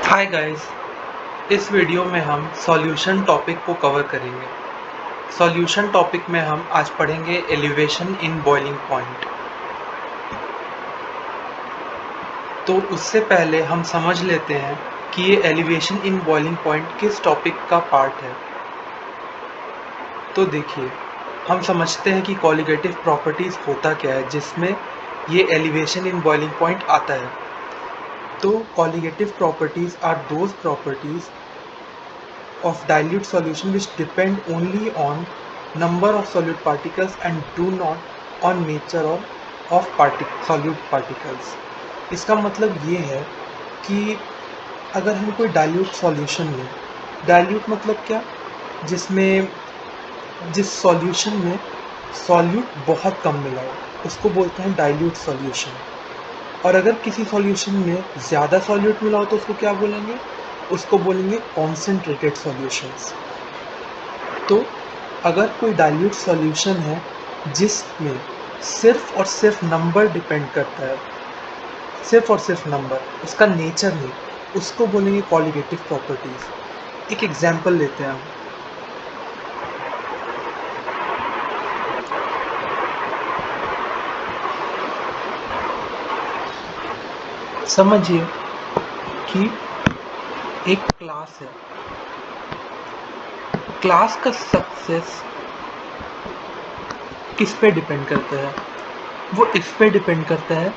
Hi guys, इस video में हम सॉल्यूशन टॉपिक को कवर करेंगे। सॉल्यूशन टॉपिक में हम आज पढ़ेंगे एलिवेशन इन बॉइलिंग पॉइंट। तो उससे पहले हम समझ लेते हैं कि ये एलिवेशन इन बॉइलिंग पॉइंट किस टॉपिक का पार्ट है। तो देखिए, हम समझते हैं कि कॉलिगेटिव प्रॉपर्टीज़ होता क्या है जिसमें ये एलिवेशन इन बॉइलिंग पॉइंट आता है। तो colligative properties are those properties of dilute solution which depend only on number of solute particles and do not on nature of solute particles। इसका मतलब ये है कि अगर हम कोई डाइल्यूट सॉल्यूशन लें, डाइल्यूट मतलब क्या, जिस सॉल्यूशन में सॉल्यूट बहुत कम मिला हो उसको बोलते हैं डाइल्यूट सॉल्यूशन। और अगर किसी सॉल्यूशन में ज़्यादा सॉल्यूट मिला हो तो उसको क्या बोलेंगे, उसको बोलेंगे कॉन्सेंट्रेटेड सॉल्यूशंस। तो अगर कोई डाइल्यूट सॉल्यूशन है जिसमें सिर्फ और सिर्फ नंबर डिपेंड करता है, सिर्फ और सिर्फ नंबर, उसका नेचर नहीं, उसको बोलेंगे कॉलिगेटिव प्रॉपर्टीज़। एक एग्जांपल लेते हैं हम। समझिए कि एक क्लास है, क्लास का सक्सेस किस पे डिपेंड करता है? वो इस पे डिपेंड करता है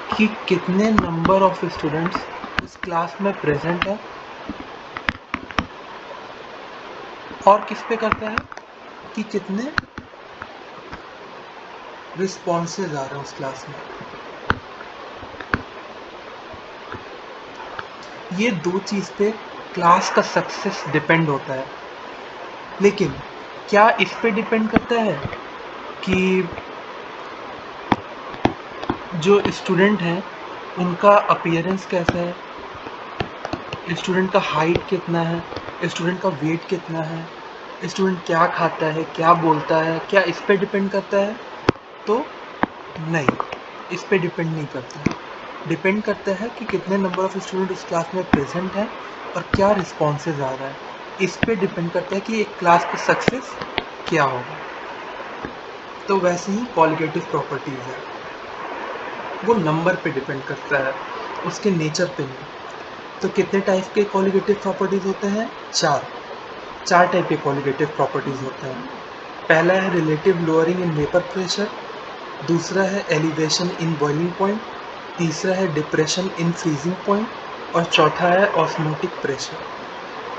कि कितने नंबर ऑफ स्टूडेंट्स उस क्लास में प्रेजेंट है, और किस पे करता है कि कितने रिस्पॉन्सेज आ रहे हैं उस क्लास में। ये दो चीज़ पे क्लास का सक्सेस डिपेंड होता है। लेकिन क्या इस पे डिपेंड करता है कि जो स्टूडेंट हैं उनका अपीयरेंस कैसा है, स्टूडेंट का हाइट कितना है, स्टूडेंट का वेट कितना है, स्टूडेंट क्या खाता है, क्या बोलता है, क्या इस पे डिपेंड करता है? तो नहीं, इस पे डिपेंड नहीं करता है। डिपेंड करता है कि कितने नंबर ऑफ स्टूडेंट उस क्लास में प्रेजेंट हैं और क्या रिस्पॉन्सेज आ रहा है। इस पे डिपेंड करता है कि एक क्लास का सक्सेस क्या होगा। तो वैसे ही कॉलिगेटिव प्रॉपर्टीज़ है, वो नंबर पे डिपेंड करता है, उसके नेचर पे नहीं। तो कितने टाइप के कॉलिगेटिव प्रॉपर्टीज़ होते हैं? चार टाइप के कॉलिगेटिव प्रॉपर्टीज़ होते हैं। पहला है relative lowering in vapour pressure, दूसरा है एलिवेशन इन बॉइलिंग पॉइंट, तीसरा है डिप्रेशन इन फ्रीजिंग पॉइंट और चौथा है ऑस्मोटिक प्रेशर।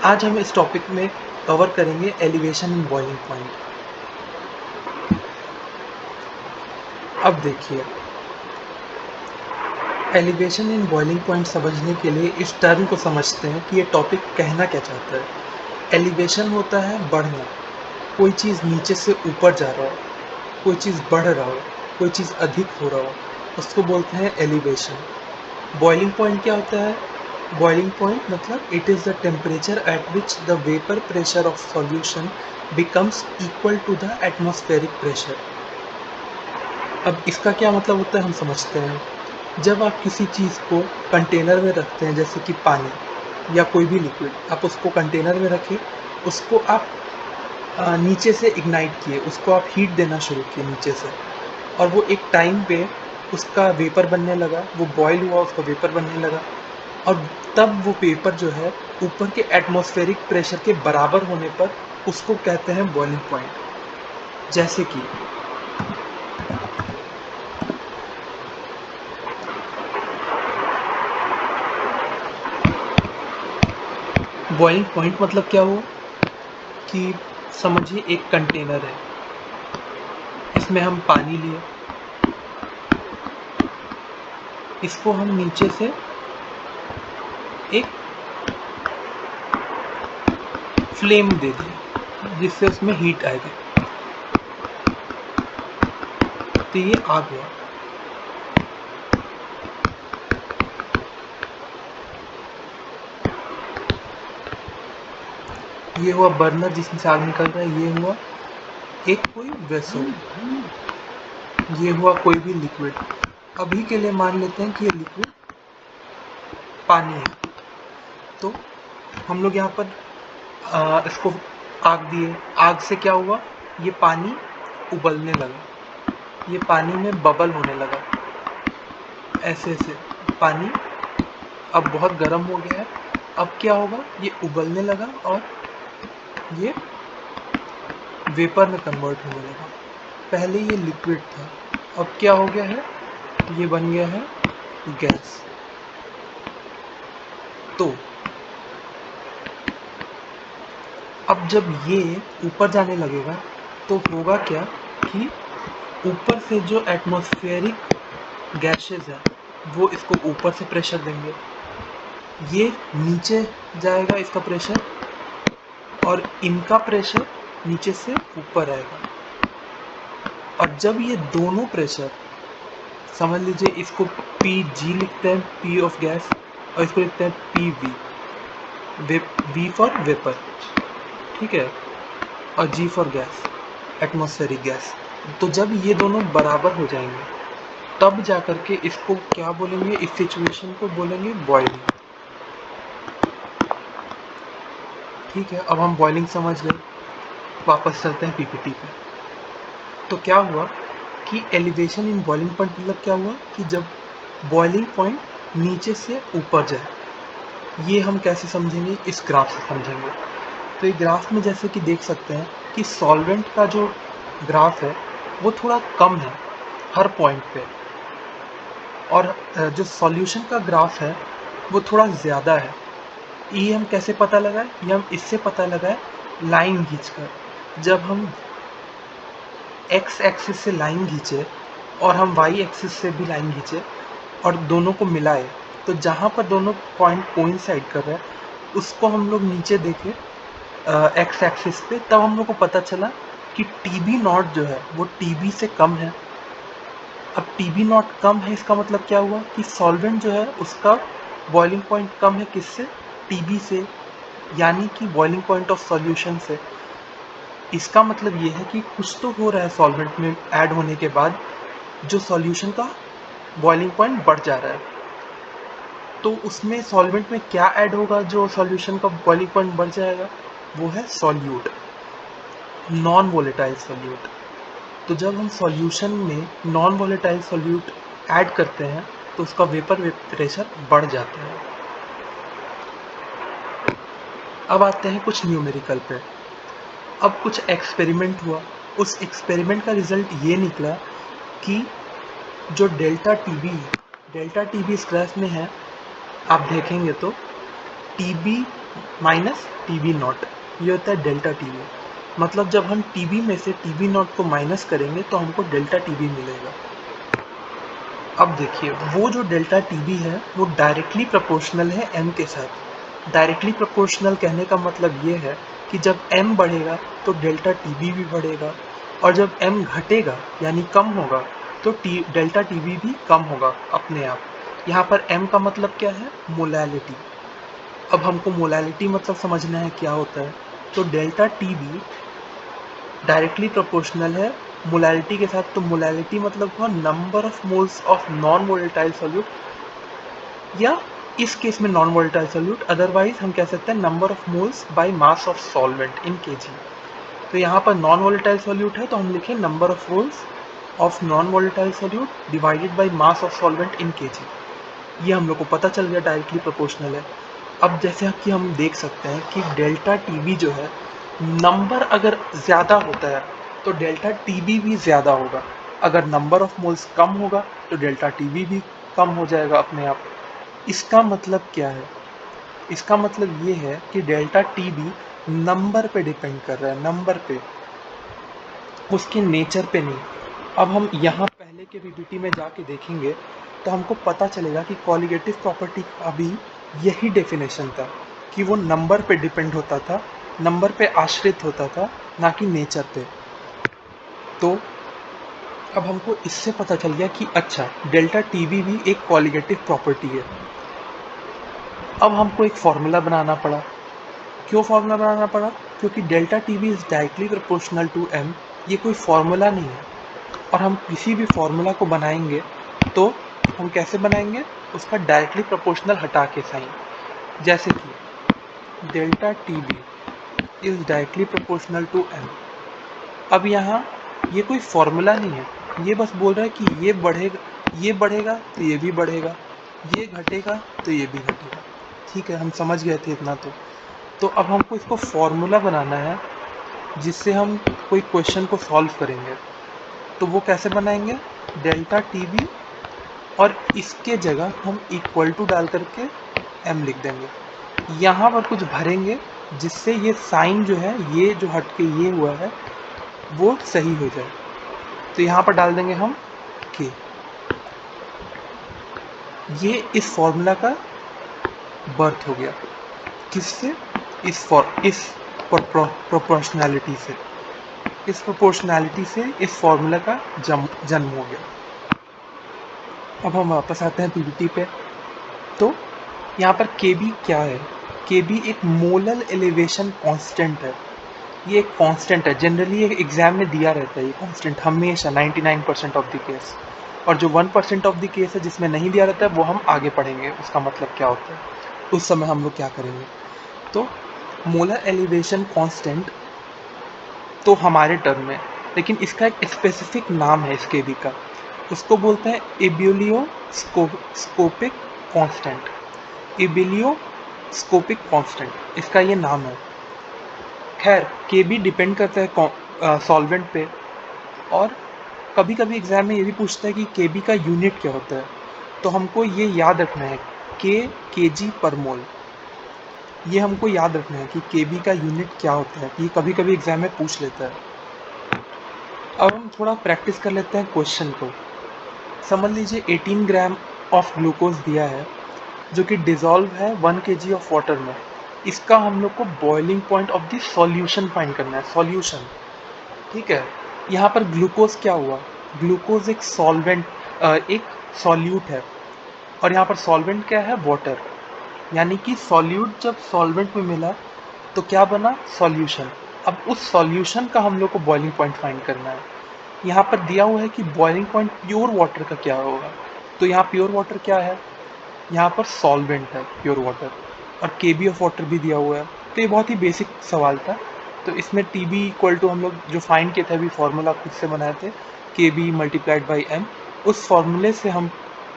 आज हम इस टॉपिक में कवर करेंगे एलिवेशन इन बॉइलिंग पॉइंट। अब देखिए, एलिवेशन इन बॉइलिंग पॉइंट समझने के लिए इस टर्म को समझते हैं कि ये टॉपिक कहना क्या चाहता है। एलिवेशन होता है बढ़ना, कोई चीज़ नीचे से ऊपर जा रहा हो, कोई चीज़ बढ़ रहा हो, कोई चीज़ अधिक हो रहा हो, उसको बोलते हैं एलिवेशन। बॉइलिंग पॉइंट क्या होता है? बॉइलिंग पॉइंट मतलब it is the temperature at which the vapour pressure of solution becomes equal to the atmospheric pressure. अब इसका क्या मतलब होता है हम समझते हैं। जब आप किसी चीज़ को कंटेनर में रखते हैं, जैसे कि पानी या कोई भी लिक्विड, आप उसको कंटेनर में रखें, उसको आप नीचे से इग्नाइट किए, उसको आप हीट देना शुरू किए नीचे से, और वो एक टाइम पे उसका वेपर बनने लगा, वो बॉयल हुआ, उसका वेपर बनने लगा, और तब वो वेपर जो है ऊपर के एटमॉस्फेरिक प्रेशर के बराबर होने पर उसको कहते हैं बॉइलिंग पॉइंट। जैसे कि बॉइलिंग पॉइंट मतलब क्या हुआ कि समझिए एक कंटेनर है, इसमें हम पानी लिए, इसको हम नीचे से एक फ्लेम दे दें जिससे उसमें हीट आएगी, तो ये आग हुआ। ये हुआ बर्नर जिसमें से आग निकल रहा है, ये हुआ एक कोई वेसल, ये हुआ कोई भी लिक्विड। अभी के लिए मान लेते हैं कि ये लिक्विड पानी है। तो हम लोग यहाँ पर इसको आग दिए, आग से क्या हुआ, ये पानी उबलने लगा, ये पानी में बबल होने लगा, ऐसे ऐसे पानी अब बहुत गर्म हो गया है। अब क्या होगा, ये उबलने लगा और ये वेपर में कन्वर्ट होने लगा। पहले ये लिक्विड था, अब क्या हो गया है, ये बन गया है गैस। तो अब जब ये ऊपर जाने लगेगा तो होगा क्या कि ऊपर से जो एटमॉस्फेरिक गैसेस है वो इसको ऊपर से प्रेशर देंगे, ये नीचे जाएगा इसका प्रेशर, और इनका प्रेशर नीचे से ऊपर आएगा। और जब ये दोनों प्रेशर, समझ लीजिए इसको Pg लिखते हैं, P ऑफ गैस, और इसको लिखते हैं PV, V फॉर वेपर, ठीक है, और G for gas, atmospheric gas. तो जब ये दोनों बराबर हो जाएंगे तब जा कर के इसको क्या बोलेंगे, इस सिचुएशन को बोलेंगे बॉइलिंग। ठीक है, अब हम बॉइलिंग समझ गए, वापस चलते हैं पीपीटी पे। तो क्या हुआ कि एलिवेशन इन बॉइलिंग पॉइंट मतलब क्या हुआ कि जब बॉइलिंग पॉइंट नीचे से ऊपर जाए, ये हम कैसे समझेंगे, इस ग्राफ से समझेंगे। तो ये ग्राफ में जैसे कि देख सकते हैं कि सॉल्वेंट का जो ग्राफ है वो थोड़ा कम है हर पॉइंट पे, और जो सॉल्यूशन का ग्राफ है वो थोड़ा ज़्यादा है। ये हम कैसे पता लगाए, ये हम इससे पता लगाए लाइन खींचकर। जब हम एक्स एक्सिस से लाइन खींचे और हम वाई एक्सिस से भी लाइन खींचे और दोनों को मिलाए, तो जहाँ पर दोनों पॉइंट कोइंसाइड कर रहे हैं उसको हम लोग नीचे देखे एक्स एक्सिस पे, तब हम लोग को पता चला कि TB नॉट जो है वो TB से कम है। अब TB नॉट कम है, इसका मतलब क्या हुआ कि सॉल्वेंट जो है उसका बॉइलिंग पॉइंट कम है, किससे, TB से, यानी कि बॉइलिंग पॉइंट ऑफ सॉल्यूशन से। इसका मतलब ये है कि कुछ तो हो रहा है सॉल्वेंट में ऐड होने के बाद, जो सॉल्यूशन का बॉइलिंग पॉइंट बढ़ जा रहा है। तो उसमें सॉल्वेंट में क्या ऐड होगा जो सॉल्यूशन का बॉइलिंग पॉइंट बढ़ जाएगा, वो है सॉल्यूट, नॉन वोलेटाइल सॉल्यूट। तो जब हम सॉल्यूशन में नॉन वोलेटाइल सॉल्यूट ऐड करते हैं तो उसका वेपर प्रेशर बढ़ जाता है। अब आते हैं कुछ न्यूमेरिकल पे। अब कुछ एक्सपेरिमेंट हुआ, उस एक्सपेरिमेंट का रिजल्ट ये निकला कि जो डेल्टा टीबी इस ग्राफ में है, आप देखेंगे तो TB माइनस TB नॉट, ये होता है डेल्टा TB। मतलब जब हम TB में से TB नॉट को माइनस करेंगे तो हमको डेल्टा TB मिलेगा। अब देखिए, वो जो डेल्टा TB है वो डायरेक्टली प्रोपोर्शनल है M के साथ। डायरेक्टली प्रोपोर्शनल कहने का मतलब ये है कि जब M बढ़ेगा तो डेल्टा TB भी बढ़ेगा, और जब M घटेगा यानी कम होगा तो डेल्टा TB भी कम होगा अपने आप। यहाँ पर M का मतलब क्या है, मोलैलिटी। अब हमको मोलैलिटी मतलब समझना है क्या होता है। तो डेल्टा TB डायरेक्टली प्रोपोर्शनल है मोलैलिटी के साथ। तो मोलैलिटी मतलब हुआ number of moles of non volatile solute, या इस केस में नॉन वोलेटाइल सॉल्यूट, अदरवाइज हम कह सकते हैं number of moles by mass of solvent in kg। तो यहाँ पर नॉन वोलेटाइल सॉल्यूट है तो हम लिखें number of moles of non volatile solute divided by mass of solvent in kg। ये हम लोग को पता चल गया डायरेक्टली प्रोपोर्शनल है। अब जैसे कि हम देख सकते हैं कि डेल्टा TB जो है, नंबर अगर ज़्यादा होता है तो डेल्टा TB भी ज़्यादा होगा, अगर नंबर ऑफ मोल्स कम होगा तो डेल्टा TB भी कम हो जाएगा अपने आप। इसका मतलब क्या है, इसका मतलब ये है कि डेल्टा TB नंबर पे डिपेंड कर रहा है, नंबर पे, उसके नेचर पे नहीं। अब हम यहाँ पहले के PPT में जाके देखेंगे तो हमको पता चलेगा कि कॉलिगेटिव प्रॉपर्टी का भी यही डेफिनेशन था कि वो नंबर पे डिपेंड होता था, नंबर पे आश्रित होता था, ना कि नेचर पे। तो अब हमको इससे पता चल गया कि अच्छा, डेल्टा TB भी एक कॉलिगेटिव प्रॉपर्टी है। अब हमको एक फॉर्मूला बनाना पड़ा। क्यों फॉर्मूला बनाना पड़ा, क्योंकि delta TB is directly proportional to M। ये कोई फॉर्मूला नहीं है, और हम किसी भी फॉर्मूला को बनाएंगे तो हम कैसे बनाएंगे, उसका डायरेक्टली प्रोपोर्शनल हटा के साइन। जैसे कि delta T B is directly proportional to M. अब यहाँ ये कोई फॉर्मूला नहीं है, ये बस बोल रहा है कि ये बढ़ेगा तो ये भी बढ़ेगा, ये घटेगा तो ये भी घटेगा। ठीक है, हम समझ गए थे इतना। तो अब हमको इसको फॉर्मूला बनाना है जिससे हम कोई क्वेश्चन को सॉल्व करेंगे। तो वो कैसे बनाएंगे? डेल्टा टी बी और इसके जगह हम इक्वल टू डाल करके एम लिख देंगे। यहाँ पर कुछ भरेंगे जिससे ये साइन जो है, ये जो हट के ये हुआ है वो सही हो जाए। तो यहाँ पर डाल देंगे हम के। ये इस फॉर्मूला का बर्थ हो गया। किससे? इस प्रोपोर्शनैलिटी से। इस प्रोपोर्शनैलिटी से इस फॉर्मूला का जन्म हो गया। अब हम वापस आते हैं पीपीटी पे। तो यहाँ पर Kb क्या है? Kb एक मोलर एलिवेशन कांस्टेंट है। ये एक कांस्टेंट है, जनरली एक एग्जाम में दिया रहता है ये कांस्टेंट हमेशा 99% ऑफ द केस। और जो 1% ऑफ द केस है जिसमें नहीं दिया रहता है वो हम आगे पढ़ेंगे उसका मतलब क्या होता है, उस समय हम लोग क्या करेंगे। तो मोलर एलिवेशन कांस्टेंट तो हमारे टर्म में, लेकिन इसका एक स्पेसिफिक नाम है इस Kb का, उसको बोलते हैं एबिलियोस्कोपिक कांस्टेंट। एबिलियोस्कोपिक कांस्टेंट इसका ये नाम है। खैर Kb डिपेंड करता है सॉल्वेंट पे, और कभी कभी एग्जाम में ये भी पूछता है कि Kb का यूनिट क्या होता है। तो हमको ये याद रखना है kg पर मोल। ये हमको याद रखना है कि Kb का यूनिट क्या होता है, ये कभी कभी एग्जाम में पूछ लेता है। अब हम थोड़ा प्रैक्टिस कर लेते हैं क्वेश्चन को। समझ लीजिए 18 ग्राम ऑफ ग्लूकोज दिया है जो कि डिज़ोल्व है 1 kg ऑफ वाटर में। इसका हम लोग को boiling point of the solution find करना है, सॉल्यूशन। ठीक है, यहाँ पर ग्लूकोज क्या हुआ? ग्लूकोज एक सॉल्वेंट, एक सॉल्यूट है, और यहाँ पर सॉल्वेंट क्या है? वाटर। यानी कि सॉल्यूट जब सॉल्वेंट में मिला तो क्या बना? सॉल्यूशन। अब उस सॉल्यूशन का हम लोग को बॉइलिंग पॉइंट फाइंड करना है। यहाँ पर दिया हुआ है कि बॉइलिंग पॉइंट प्योर वाटर का क्या होगा। तो यहाँ प्योर वाटर क्या है? यहाँ पर सॉल्वेंट है प्योर वाटर, और Kb ऑफ वाटर भी दिया हुआ है। तो ये बहुत ही बेसिक सवाल था। तो इसमें Tb इक्वल टू हम लोग जो फाइंड किया था अभी फॉर्मूला खुद से बनाए थे, Kb मल्टीप्लाइड बाई m, उस फॉर्मूले से हम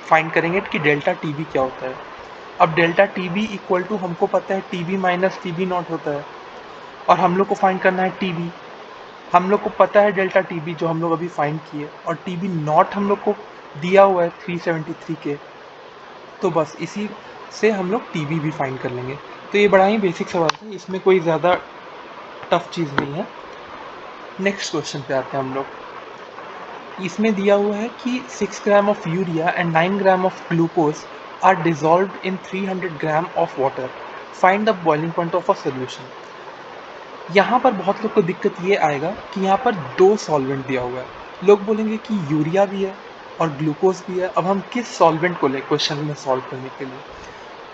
फाइंड करेंगे कि डेल्टा Tb क्या होता है। अब डेल्टा Tb इक्वल टू हमको पता है Tb माइनस Tb नॉट होता है, और हम लोग को फाइंड करना है Tb। हम लोग को पता है डेल्टा Tb जो हम लोग अभी फाइंड किए, और Tb नॉट हम लोग को दिया हुआ है 373 के। तो बस इसी से हम लोग Tb भी फाइंड कर लेंगे। तो ये बड़ा ही बेसिक सवाल था, इसमें कोई ज़्यादा टफ चीज़ नहीं है। नेक्स्ट क्वेश्चन पे आते हैं हम लोग। इसमें दिया हुआ है कि 6 gram of urea and 9 gram of glucose are dissolved in 300 gram of water. Find the boiling point of a solution. यहाँ पर बहुत लोग को दिक्कत ये आएगा कि यहाँ पर दो सॉल्वेंट दिया हुआ है। लोग बोलेंगे कि यूरिया भी है और ग्लूकोज भी है, अब हम किस सॉल्वेंट को लें क्वेश्चन में सॉल्व करने के लिए।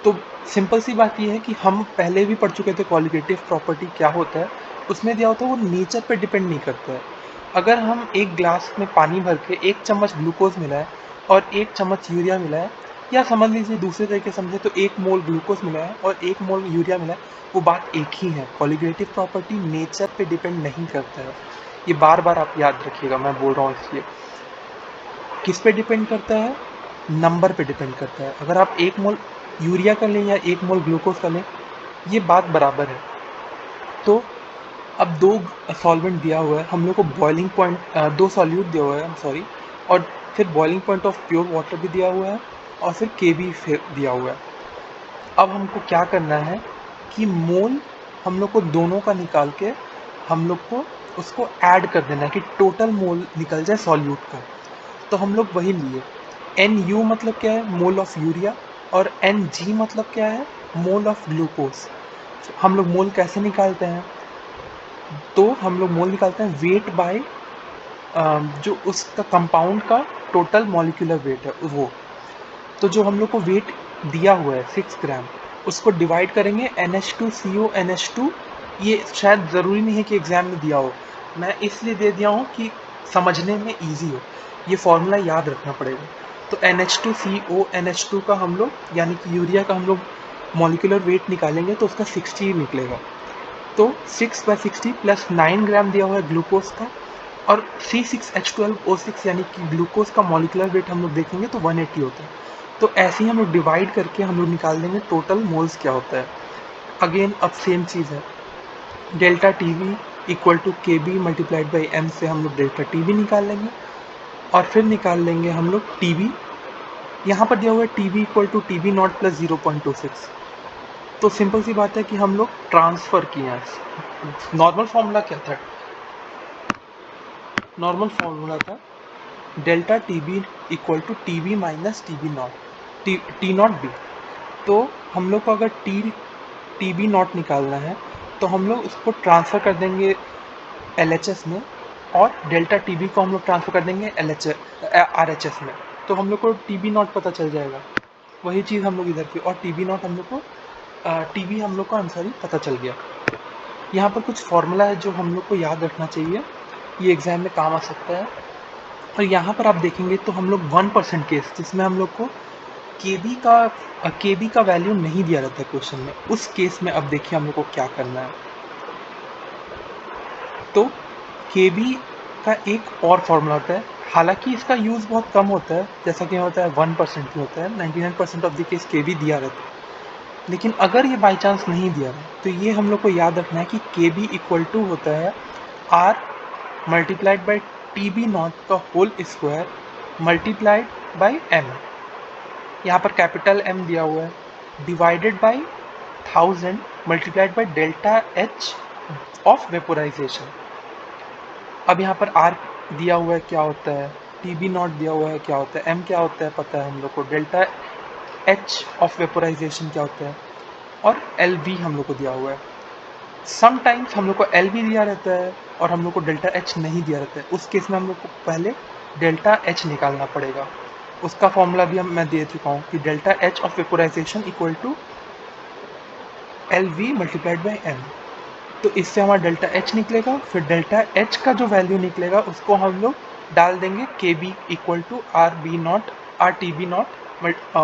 तो सिंपल सी बात ये है कि हम पहले भी पढ़ चुके थे क्वालिटेटिव प्रॉपर्टी क्या होता है। उसमें दिया होता है वो नेचर पे डिपेंड नहीं करता है। अगर हम एक ग्लास में पानी भर के 1 चम्मच ग्लूकोज मिलाए और 1 चम्मच यूरिया मिलाए, या समझ लीजिए दूसरे तरीके समझे तो 1 मोल ग्लूकोज मिला है और 1 मोल यूरिया मिला है, वो बात एक ही है। क्वालिटेटिव प्रॉपर्टी नेचर पे डिपेंड नहीं करता है। ये बार बार आप याद रखिएगा, मैं बोल रहा हूँ इसलिए। किस पे डिपेंड करता है? नंबर पे डिपेंड करता है। अगर आप 1 मोल यूरिया का लें या 1 मोल ग्लूकोज का लें, ये बात बराबर है। तो अब दो सॉल्वेंट दिया हुआ है, हम लोग को बॉइलिंग पॉइंट, दो सॉल्यूट दिया हुआ है, सॉरी, और फिर boiling point of pure water भी दिया हुआ है, और फिर Kb फिर दिया हुआ है। अब हमको क्या करना है कि मोल हम लोग को दोनों का निकाल के हम लोग को उसको ऐड कर देना है कि टोटल मोल निकल जाए सॉल्यूट का। तो हम लोग वही लिए। NU मतलब क्या है? मोल ऑफ यूरिया, और NG मतलब क्या है? Mole of glucose. हम लोग मोल कैसे निकालते हैं? तो हम लोग मोल निकालते हैं वेट बाय जो उसका कंपाउंड का टोटल मॉलिक्यूलर वेट है वो। तो जो हम लोग को वेट दिया हुआ है 6 ग्राम, उसको डिवाइड करेंगे NH2CO NH2। ये शायद ज़रूरी नहीं है कि एग्ज़ाम में दिया हो, मैं इसलिए दे दिया हूँ कि समझने में ईजी हो। ये फॉर्मूला याद रखना पड़ेगा। तो NH2CO NH2 का हम लोग, यानी कि यूरिया का हम लोग मॉलिक्यूलर वेट निकालेंगे तो उसका 60 निकलेगा। तो 6/60 प्लस 9 ग्राम दिया हुआ है ग्लूकोज का, और C6H12O6 यानी कि ग्लूकोज का मॉलिक्यूलर वेट हम लोग देखेंगे तो 180 होता है। तो ऐसे ही हम लोग डिवाइड करके हम लोग निकाल देंगे टोटल मोल्स क्या होता है। अगेन अब सेम चीज़ है, delta T V equal to K B multiplied by M से हम लोग डेल्टा टी वी निकाल लेंगे, और फिर निकाल लेंगे हम लोग टी वी। यहाँ पर दिया हुआ है T V equal to T V naught plus 0.26। तो सिंपल सी बात है कि हम लोग ट्रांसफ़र किए हैं। नॉर्मल फॉर्मूला क्या था? नॉर्मल फॉर्मूला था delta T B equal to T V minus T B naught T naught B. तो हम लोग को अगर टी बी नॉट निकालना है तो हम लोग उसको ट्रांसफ़र कर देंगे एल एच एस में, और डेल्टा टी बी को हम लोग ट्रांसफ़र कर देंगे आर एच एस में। तो हम लोग को टी बी नॉट पता चल जाएगा। वही चीज़ हम लोग इधर की, और टी बी नॉट हम लोग को टी बी हम लोग को आंसर पता चल गया। यहाँ पर कुछ फॉर्मूला है जो हम लोग को याद रखना चाहिए, ये एग्ज़ाम में काम आ सकता है। और यहाँ पर आप देखेंगे तो हम लोग 1% केस, जिसमें हम लोग को के बी का वैल्यू नहीं दिया रहता है क्वेश्चन में, उस केस में अब देखिए हम लोग को क्या करना है। तो के बी का एक और फॉर्मूला होता है, हालांकि इसका यूज़ बहुत कम होता है, जैसा कि होता है 1% ही होता है, 99% ऑफ द केस के बी दिया रहता है। लेकिन अगर ये बाई चांस नहीं दिया रहा तो ये हम लोग को याद रखना है कि के बी इक्वल टू होता है R multiplied by T B nought का whole square multiplied by M. यहाँ पर कैपिटल एम दिया हुआ है, divided by 1000 multiplied by delta H of vaporisation. अब यहाँ पर आर दिया हुआ है क्या होता है, टी बी नॉट दिया हुआ है क्या होता है, एम क्या होता है पता है हम लोग को, डेल्टा एच ऑफ वेपोराइजेशन क्या होता है, और एल वी हम लोग को दिया हुआ है। समटाइम्स हम लोग को एल वी दिया रहता है और हम लोग को डेल्टा एच नहीं दिया रहता है, उस केस में हम लोग को पहले डेल्टा एच निकालना पड़ेगा। उसका फॉर्मूला भी मैं दे चुका हूँ कि delta H of vaporisation equal to L V multiplied by M. तो इससे हमारा डेल्टा एच निकलेगा, फिर डेल्टा एच का जो वैल्यू निकलेगा उसको हम लोग डाल देंगे K B equal to R B nought R T B nought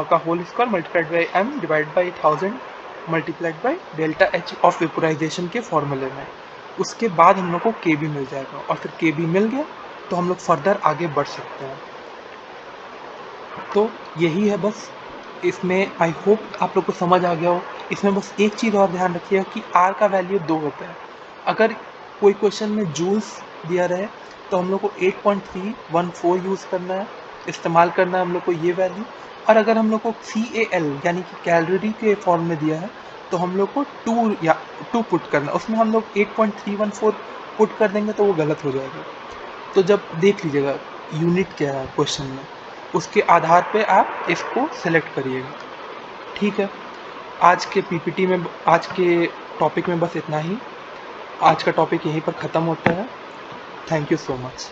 का whole square multiplied by M divide by 1000 multiplied by delta H of vaporisation के फॉर्मूले में। उसके बाद हम लोग को के बी मिल जाएगा, और फिर के बी मिल गया तो हम लोग फर्दर आगे बढ़ सकते हैं। तो यही है बस, इसमें आई होप आप लोग को समझ आ गया हो। इसमें बस एक चीज़ और ध्यान रखिएगा कि आर का वैल्यू 2 होता है। अगर कोई क्वेश्चन में जूल्स दिया रहे तो हम लोग को 8.314 यूज़ करना है, इस्तेमाल करना है हम लोग को ये वैल्यू। और अगर हम लोग को CAL यानी कि कैलोरी के फॉर्म में दिया है तो हम लोग को 2 पुट करना है, उसमें हम लोग 8.314 पुट कर देंगे तो वो गलत हो जाएगा। तो जब देख लीजिएगा यूनिट क्या है क्वेश्चन में, उसके आधार पे आप इसको सेलेक्ट करिएगा। ठीक है, आज के पीपीटी में, आज के टॉपिक में बस इतना ही। आज का टॉपिक यहीं पर ख़त्म होता है। Thank you so much.